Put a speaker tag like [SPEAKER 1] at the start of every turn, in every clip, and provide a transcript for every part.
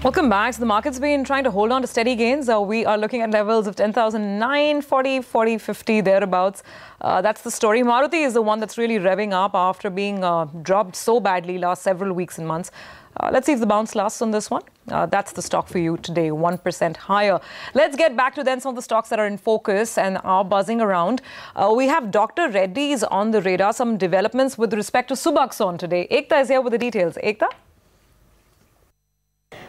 [SPEAKER 1] Welcome back. So the market's been trying to hold on to steady gains. We are looking at levels of 10,009, 40, 50, thereabouts. That's the story. Maruti is the one that's really revving up after being dropped so badly last several weeks and months. Let's see if the bounce lasts on this one. That's the stock for you today, 1% higher. Let's get back to then some of the stocks that are in focus and are buzzing around. We have Dr. Reddy's on the radar. Some developments with respect to Suboxone today. Ekta is here with the details. Ekta?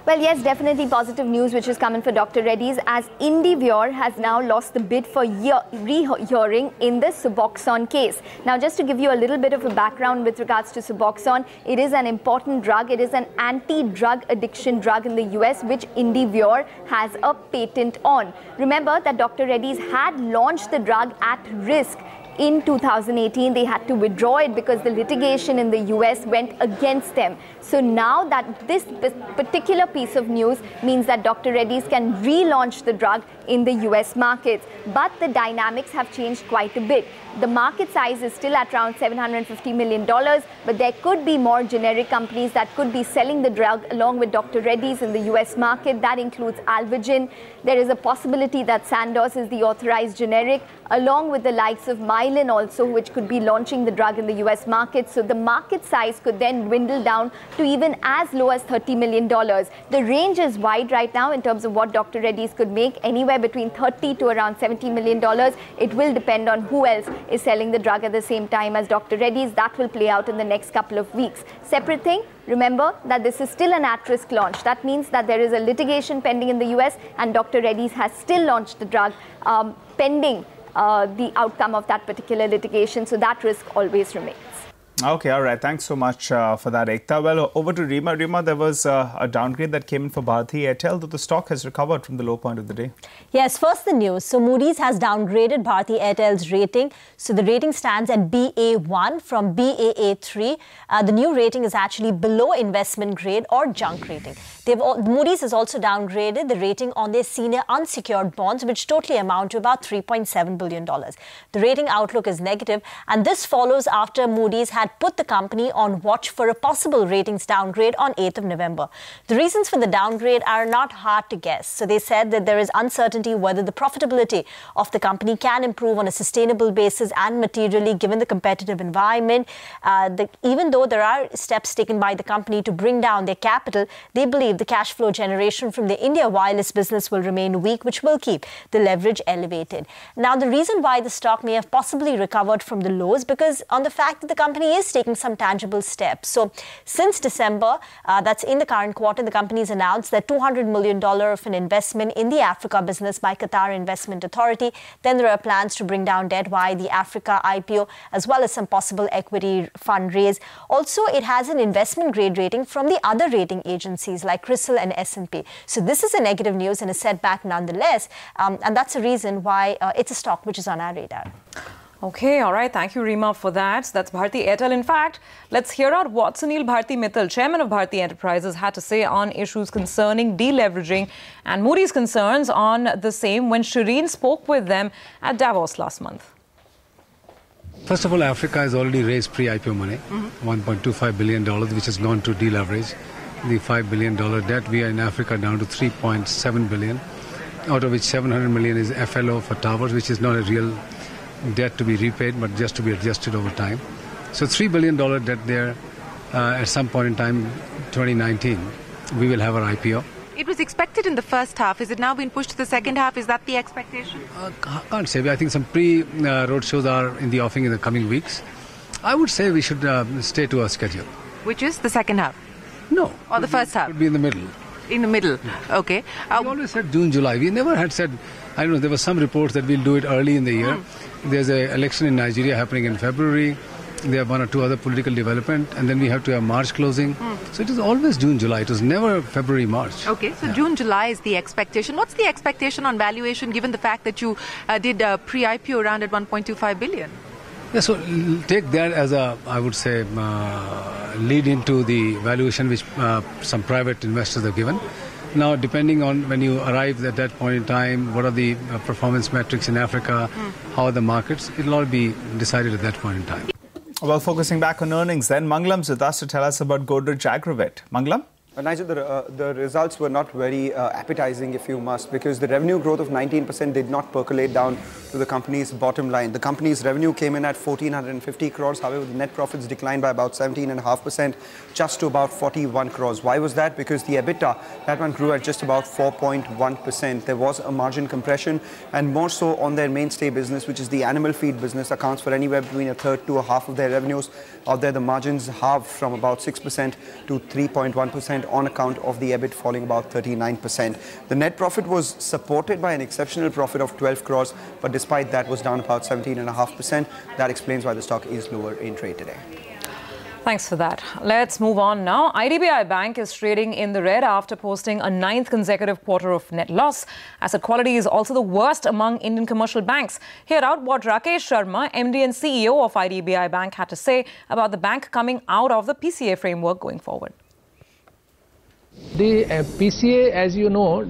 [SPEAKER 2] Well, yes, definitely positive news which is coming for Dr. Reddy's, as IDBI has now lost the bid for re-hearing in the Suboxone case. Now, just to give you a little bit of a background with regards to Suboxone, it is an important drug. It is an anti-drug addiction drug in the US, which IDBI has a patent on. Remember that Dr. Reddy's had launched the drug at risk. In 2018, they had to withdraw it because the litigation in the US went against them. So now that this particular piece of news means that Dr. Reddy's can relaunch the drug in the US markets. But the dynamics have changed quite a bit. The market size is still at around $750 million, but there could be more generic companies that could be selling the drug along with Dr. Reddy's in the US market. That includes Alvogen. There is a possibility that Sandoz is the authorized generic, along with the likes of Mylan also, which could be launching the drug in the US market. So the market size could then dwindle down to even as low as $30 million. The range is wide right now in terms of what Dr. Reddy's could make, anywhere between $30 to around $70 million. It will depend on who else is selling the drug at the same time as Dr. Reddy's. That will play out in the next couple of weeks. Separate thing, remember that this is still an at-risk launch. That means that there is a litigation pending in the US and Dr. Reddy's has still launched the drug pending the outcome of that particular litigation. So that risk always remains.
[SPEAKER 3] Okay, all right. Thanks so much for that, Ekta. Well, over to Rima. Rima, there was a downgrade that came in for Bharti Airtel, though the stock has recovered from the low point of the day.
[SPEAKER 4] Yes, first the news. So Moody's has downgraded Bharti Airtel's rating. So the rating stands at BA1 from Baa3. The new rating is actually below investment grade or junk rating. Moody's has also downgraded the rating on their senior unsecured bonds, which totally amount to about $3.7 billion. The rating outlook is negative, and this follows after Moody's had put the company on watch for a possible ratings downgrade on 8th of November. The reasons for the downgrade are not hard to guess. So they said that there is uncertainty whether the profitability of the company can improve on a sustainable basis and materially given the competitive environment. Even though there are steps taken by the company to bring down their capital, they believe the cash flow generation from the India wireless business will remain weak, which will keep the leverage elevated. Now, the reason why the stock may have possibly recovered from the lows because on the fact that the company is taking some tangible steps. So since December, that's in the current quarter, the company has announced that $200 million of an investment in the Africa business by Qatar Investment Authority. Then there are plans to bring down debt via the Africa IPO, as well as some possible equity fundraise. Also, it has an investment grade rating from the other rating agencies like CRISIL and S&P. So this is a negative news and a setback nonetheless. And that's the reason why it's a stock which is on our radar.
[SPEAKER 1] Okay, all right. Thank you, Rima, for that. That's Bharti Airtel. In fact, let's hear out what Sunil Bharti Mittal, chairman of Bharti Enterprises, had to say on issues concerning deleveraging and Moody's concerns on the same when Shireen spoke with them at Davos last month.
[SPEAKER 5] First of all, Africa has already raised pre-IPO money, $1.25 billion, which has gone to deleverage. The $5 billion debt, we are in Africa down to $3.7 billion, out of which $700 million is FLO for towers, which is not a real debt to be repaid, but just to be adjusted over time. So $3 billion debt there. At some point in time, 2019, we will have our IPO.
[SPEAKER 6] It was expected in the first half. Is it now been pushed to the second half? Is that the expectation?
[SPEAKER 5] Can't say. I think some pre-roadshows are in the offing in the coming weeks. I would say we should stay to our schedule.
[SPEAKER 6] Which is the second half?
[SPEAKER 5] No.
[SPEAKER 6] Or the first half?
[SPEAKER 5] It would be in the middle.
[SPEAKER 6] In the middle.
[SPEAKER 5] Yeah.
[SPEAKER 6] Okay.
[SPEAKER 5] We always said June, July. We never had said, I don't know, there were some reports that we'll do it early in the year. There's an election in Nigeria happening in February. There are one or two other political development, and then we have to have March closing. So it is always June, July. It was never February, March.
[SPEAKER 6] Okay, so yeah. June, July is the expectation. What's the expectation on valuation given the fact that you did a pre-IPO round at $1.25 billion?
[SPEAKER 5] Yeah, so take that as a, I would say, lead into the valuation which some private investors have given. Now, depending on when you arrive at that point in time, what are the performance metrics in Africa, how are the markets, it'll all be decided at that point in time.
[SPEAKER 3] Well, focusing back on earnings then, Mangalam's with us to tell us about Godrej Agrovet. Mangalam?
[SPEAKER 7] Nigel, the results were not very appetizing, if you must, because the revenue growth of 19% did not percolate down to the company's bottom line. The company's revenue came in at 1,450 crores. However, the net profits declined by about 17.5%, just to about 41 crores. Why was that? Because the EBITDA, that one grew at just about 4.1%. There was a margin compression, and more so on their mainstay business, which is the animal feed business, accounts for anywhere between a third to a half of their revenues. Out there, the margins halved from about 6% to 3.1%. on account of the EBIT falling about 39%. The net profit was supported by an exceptional profit of 12 crores, but despite that was down about 17.5%. That explains why the stock is lower in trade today.
[SPEAKER 1] Thanks for that. Let's move on now. IDBI Bank is trading in the red after posting a 9th consecutive quarter of net loss. Asset quality is also the worst among Indian commercial banks. Hear out what Rakesh Sharma, MD and CEO of IDBI Bank, had to say about the bank coming out of the PCA framework going forward.
[SPEAKER 8] The PCA, as you know,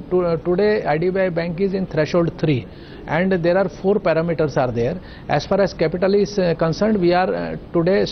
[SPEAKER 8] today IDBI Bank is in threshold 3, and there are 4 parameters are there. As far as capital is concerned, we are today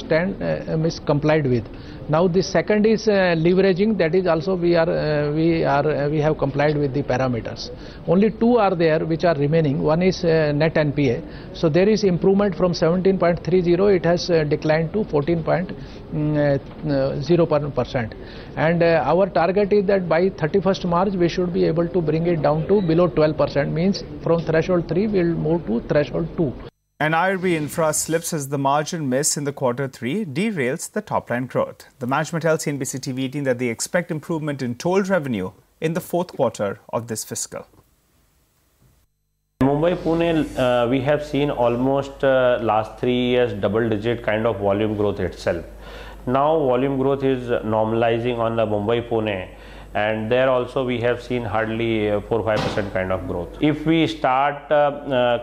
[SPEAKER 8] complied with. Now the second is leveraging, that is also we have complied with the parameters. Only 2 are there which are remaining. One is net NPA. So there is improvement from 17.30, it has declined to 14.0%. And our target is that by 31st March we should be able to bring it down to below 12%, means from threshold 3 we will move to threshold 2.
[SPEAKER 3] And IRB Infra slips as the margin miss in the Q3 derails the top-line growth. The management tells cnbc TV 18 that they expect improvement in toll revenue in the Q4 of this fiscal.
[SPEAKER 9] Mumbai-Pune, we have seen almost last 3 years double-digit kind of volume growth itself. Now volume growth is normalizing on the Mumbai-Pune, and there also we have seen hardly 4-5% kind of growth. If we start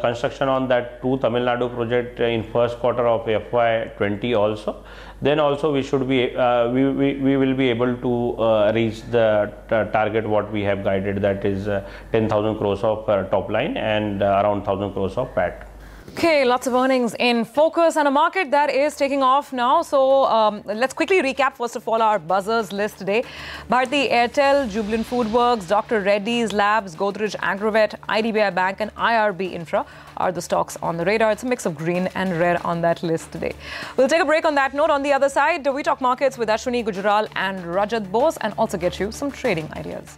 [SPEAKER 9] construction on that 2 Tamil Nadu project in Q1 of FY20 also, then also we should be we will be able to reach the target what we have guided, that is 10,000 crores of top line and around 1,000 crores of PAT.
[SPEAKER 1] Okay, lots of earnings in focus and a market that is taking off now. So let's quickly recap, first of all, our buzzers list today. Bharti Airtel, Jubilant Foodworks, Dr. Reddy's Labs, Godrej Agrovet, IDBI Bank and IRB Infra are the stocks on the radar. It's a mix of green and red on that list today. We'll take a break on that note. On the other side, we talk markets with Ashwini Gujral and Rajat Bose and also get you some trading ideas.